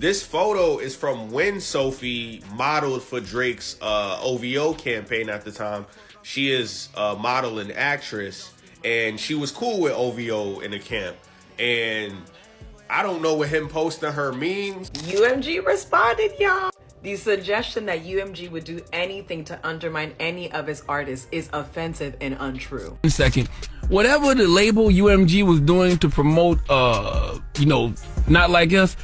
This photo is from when Sophie modeled for Drake's OVO campaign at the time. She is a model and actress, and she was cool with OVO in the camp. And I don't know what him posting her means. UMG responded, y'all. The suggestion that UMG would do anything to undermine any of his artists is offensive and untrue. Second, whatever the label UMG was doing to promote, Not Like Us,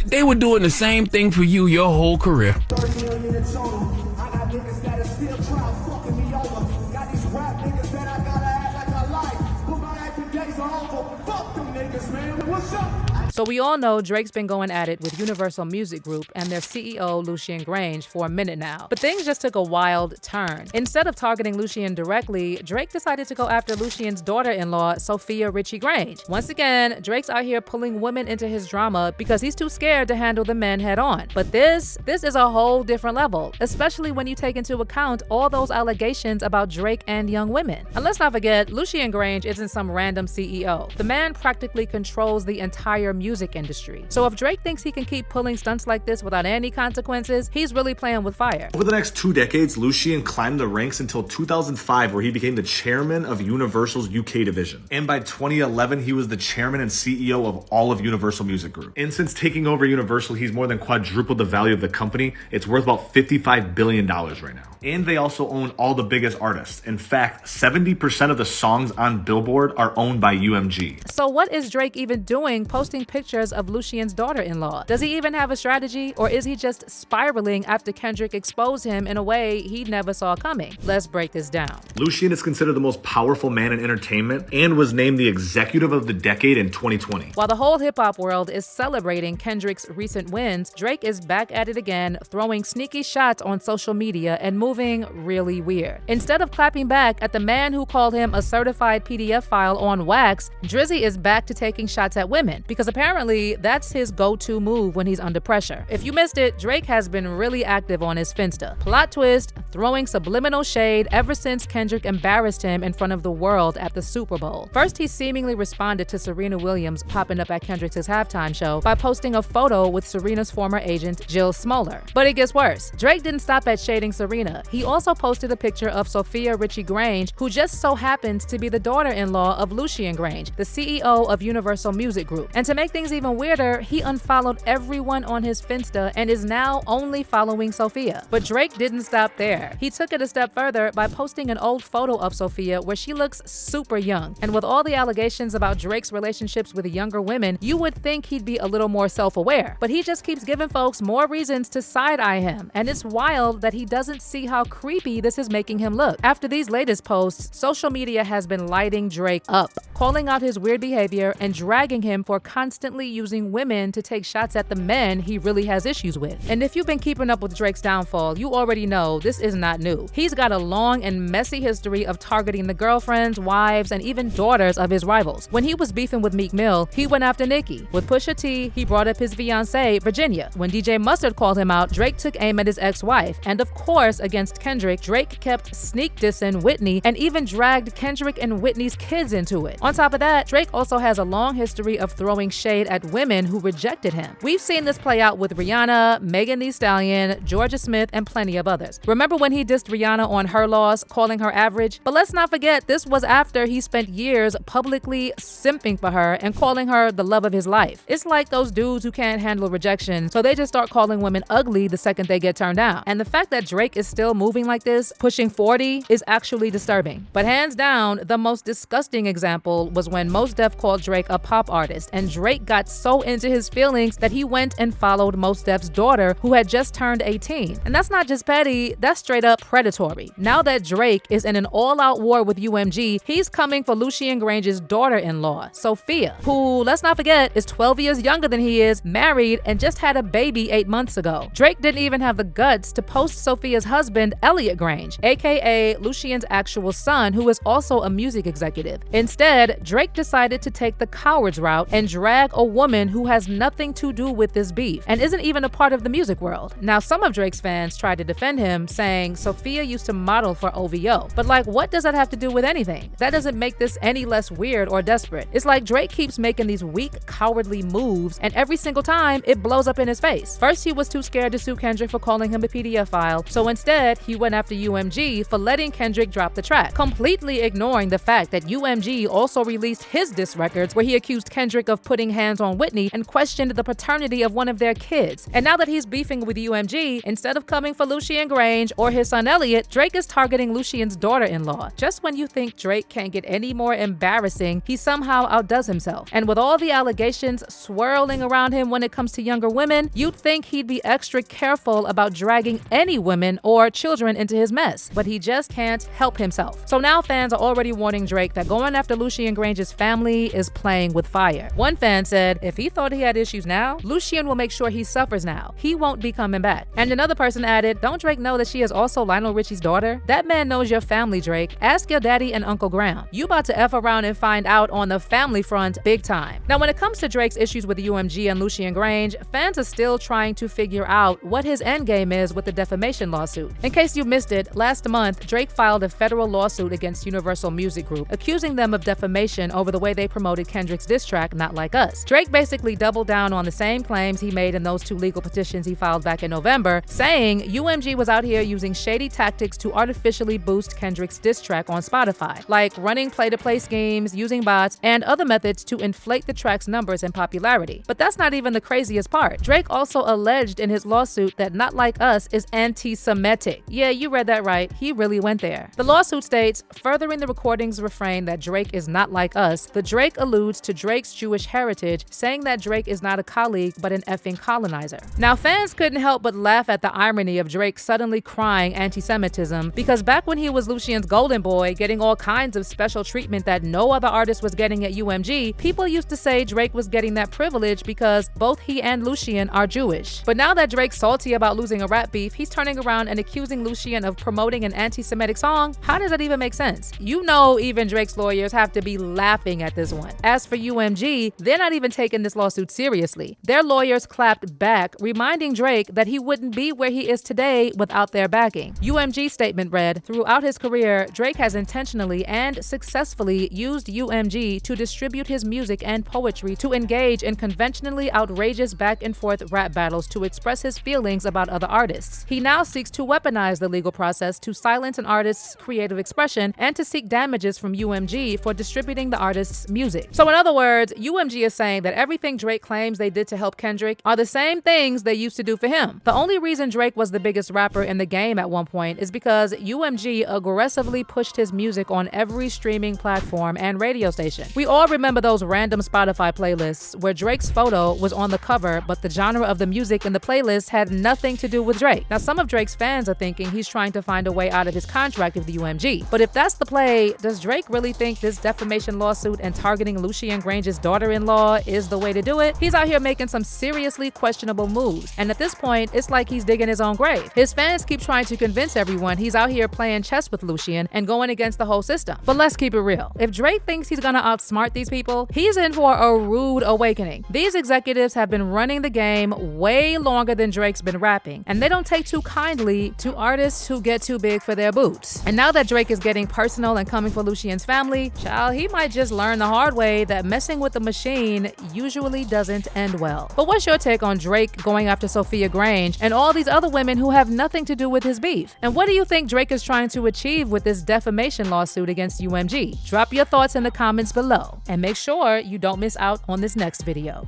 they were doing the same thing for you your whole career. 30 million in total. I got niggas that is still trying fucking me over. Got these rap niggas that I gotta act like I like. Put my acting days are over. Fuck them niggas, man. What's up? So we all know Drake's been going at it with Universal Music Group and their CEO Lucian Grainge for a minute now. But things just took a wild turn. Instead of targeting Lucian directly, Drake decided to go after Lucian's daughter-in-law, Sophia Richie Grainge. Once again, Drake's out here pulling women into his drama because he's too scared to handle the men head on. But this is a whole different level, especially when you take into account all those allegations about Drake and young women. And let's not forget, Lucian Grainge isn't some random CEO. The man practically controls the entire music industry. So if Drake thinks he can keep pulling stunts like this without any consequences, he's really playing with fire. Over the next 2 decades, Lucian climbed the ranks until 2005, where he became the chairman of Universal's UK division. And by 2011, he was the chairman and CEO of all of Universal Music Group. And since taking over Universal, he's more than quadrupled the value of the company. It's worth about $55 billion right now. And they also own all the biggest artists. In fact, 70% of the songs on Billboard are owned by UMG. So what is Drake even doing posting pictures of Lucian's daughter-in-law? Does he even have a strategy, or is he just spiraling after Kendrick exposed him in a way he never saw coming? Let's break this down. Lucian is considered the most powerful man in entertainment and was named the executive of the decade in 2020. While the whole hip-hop world is celebrating Kendrick's recent wins, Drake is back at it again, throwing sneaky shots on social media and moving really weird. Instead of clapping back at the man who called him a certified PDF file on wax, Drizzy is back to taking shots at women, because apparently that's his go-to move when he's under pressure. If you missed it, Drake has been really active on his Finsta. Plot twist, throwing subliminal shade ever since Kendrick embarrassed him in front of the world at the Super Bowl. First, he seemingly responded to Serena Williams popping up at Kendrick's halftime show by posting a photo with Serena's former agent, Jill Smoller. But it gets worse. Drake didn't stop at shading Serena. He also posted a picture of Sophia Richie Grainge, who just so happens to be the daughter-in-law of Lucian Grainge, the CEO of Universal Music Group. And to make things even weirder, he unfollowed everyone on his Finsta and is now only following Sophia. But Drake didn't stop there. He took it a step further by posting an old photo of Sophia where she looks super young. And with all the allegations about Drake's relationships with younger women, you would think he'd be a little more self-aware. But he just keeps giving folks more reasons to side-eye him. And it's wild that he doesn't see how creepy this is making him look. After these latest posts, social media has been lighting Drake up, calling out his weird behavior and dragging him for constantly using women to take shots at the men he really has issues with. And if you've been keeping up with Drake's downfall, you already know this is not new. He's got a long and messy history of targeting the girlfriends, wives, and even daughters of his rivals. When he was beefing with Meek Mill, he went after Nicki. With Pusha T, he brought up his fiancée, Virginia. When DJ Mustard called him out, Drake took aim at his ex-wife. And of course, against Kendrick, Drake kept sneak dissing Whitney and even dragged Kendrick and Whitney's kids into it. On top of that, Drake also has a long history of throwing shade at women who rejected him. We've seen this play out with Rihanna, Megan Thee Stallion, Georgia Smith, and plenty of others. Remember when he dissed Rihanna on her loss, calling her average? But let's not forget, this was after he spent years publicly simping for her and calling her the love of his life. It's like those dudes who can't handle rejection, so they just start calling women ugly the second they get turned down. And the fact that Drake is still moving like this, pushing 40, is actually disturbing. But hands down, the most disgusting example was when Mos Def called Drake a pop artist, and Drake got so into his feelings that he went and followed Mos Def's daughter, who had just turned 18. And that's not just petty, that's straight up predatory. Now that Drake is in an all-out war with UMG, he's coming for Lucian Grainge's daughter-in-law, Sophia, who, let's not forget, is 12 years younger than he is, married, and just had a baby 8 months ago. Drake didn't even have the guts to post Sophia's husband, Elliot Grainge, aka Lucian's actual son, who is also a music executive. Instead, Drake decided to take the coward's route and drag attack a woman who has nothing to do with this beef and isn't even a part of the music world. Now, some of Drake's fans tried to defend him, saying Sophia used to model for OVO. But like, what does that have to do with anything? That doesn't make this any less weird or desperate. It's like Drake keeps making these weak, cowardly moves, and every single time it blows up in his face. First, he was too scared to sue Kendrick for calling him a PDF file, so instead, he went after UMG for letting Kendrick drop the track, completely ignoring the fact that UMG also released his diss records where he accused Kendrick of putting hands on Whitney and questioned the paternity of one of their kids. And now that he's beefing with UMG, instead of coming for Lucian Grainge or his son Elliot, Drake is targeting Lucian's daughter-in-law. Just when you think Drake can't get any more embarrassing, he somehow outdoes himself. And with all the allegations swirling around him when it comes to younger women, you'd think he'd be extra careful about dragging any women or children into his mess. But he just can't help himself. So now fans are already warning Drake that going after Lucian Grainge's family is playing with fire. One fan said, if he thought he had issues now, Lucian will make sure he suffers now. He won't be coming back. And another person added, don't Drake know that she is also Lionel Richie's daughter? That man knows your family, Drake. Ask your daddy and Uncle Graham. You about to F around and find out on the family front big time. Now, when it comes to Drake's issues with UMG and Lucian Grainge, fans are still trying to figure out what his endgame is with the defamation lawsuit. In case you missed it, last month, Drake filed a federal lawsuit against Universal Music Group, accusing them of defamation over the way they promoted Kendrick's diss track, Not Like Us. Drake basically doubled down on the same claims he made in those two legal petitions he filed back in November, saying UMG was out here using shady tactics to artificially boost Kendrick's diss track on Spotify, like running play-to-play schemes, using bots, and other methods to inflate the track's numbers and popularity. But that's not even the craziest part. Drake also alleged in his lawsuit that Not Like Us is anti-Semitic. Yeah, you read that right. He really went there. The lawsuit states, furthering the recording's refrain that Drake is not like us, the Drake alludes to Drake's Jewish heritage, saying that Drake is not a colleague but an effing colonizer. Now, fans couldn't help but laugh at the irony of Drake suddenly crying anti-Semitism, because back when he was Lucian's golden boy, getting all kinds of special treatment that no other artist was getting at UMG, people used to say Drake was getting that privilege because both he and Lucian are Jewish. But now that Drake's salty about losing a rap beef, he's turning around and accusing Lucian of promoting an anti-Semitic song? How does that even make sense? You know, even Drake's lawyers have to be laughing at this one. As for UMG, they're not even taking this lawsuit seriously. Their lawyers clapped back, reminding Drake that he wouldn't be where he is today without their backing. UMG's statement read, throughout his career, Drake has intentionally and successfully used UMG to distribute his music and poetry to engage in conventionally outrageous back-and-forth rap battles to express his feelings about other artists. He now seeks to weaponize the legal process to silence an artist's creative expression and to seek damages from UMG for distributing the artist's music. So in other words, UMG is saying that everything Drake claims they did to help Kendrick are the same things they used to do for him. The only reason Drake was the biggest rapper in the game at one point is because UMG aggressively pushed his music on every streaming platform and radio station. We all remember those random Spotify playlists where Drake's photo was on the cover, but the genre of the music in the playlist had nothing to do with Drake. Now, some of Drake's fans are thinking he's trying to find a way out of his contract with the UMG. But if that's the play, does Drake really think this defamation lawsuit and targeting Lucian Grainge's daughter-in-law is the way to do it? He's out here making some seriously questionable moves, and at this point, it's like he's digging his own grave. His fans keep trying to convince everyone he's out here playing chess with Lucian and going against the whole system. But let's keep it real. If Drake thinks he's gonna outsmart these people, he's in for a rude awakening. These executives have been running the game way longer than Drake's been rapping, and they don't take too kindly to artists who get too big for their boots. And now that Drake is getting personal and coming for Lucian's family, child, he might just learn the hard way that messing with the machine usually doesn't end well. But what's your take on Drake going after Sophia Grainge and all these other women who have nothing to do with his beef? And what do you think Drake is trying to achieve with this defamation lawsuit against UMG? Drop your thoughts in the comments below, and make sure you don't miss out on this next video.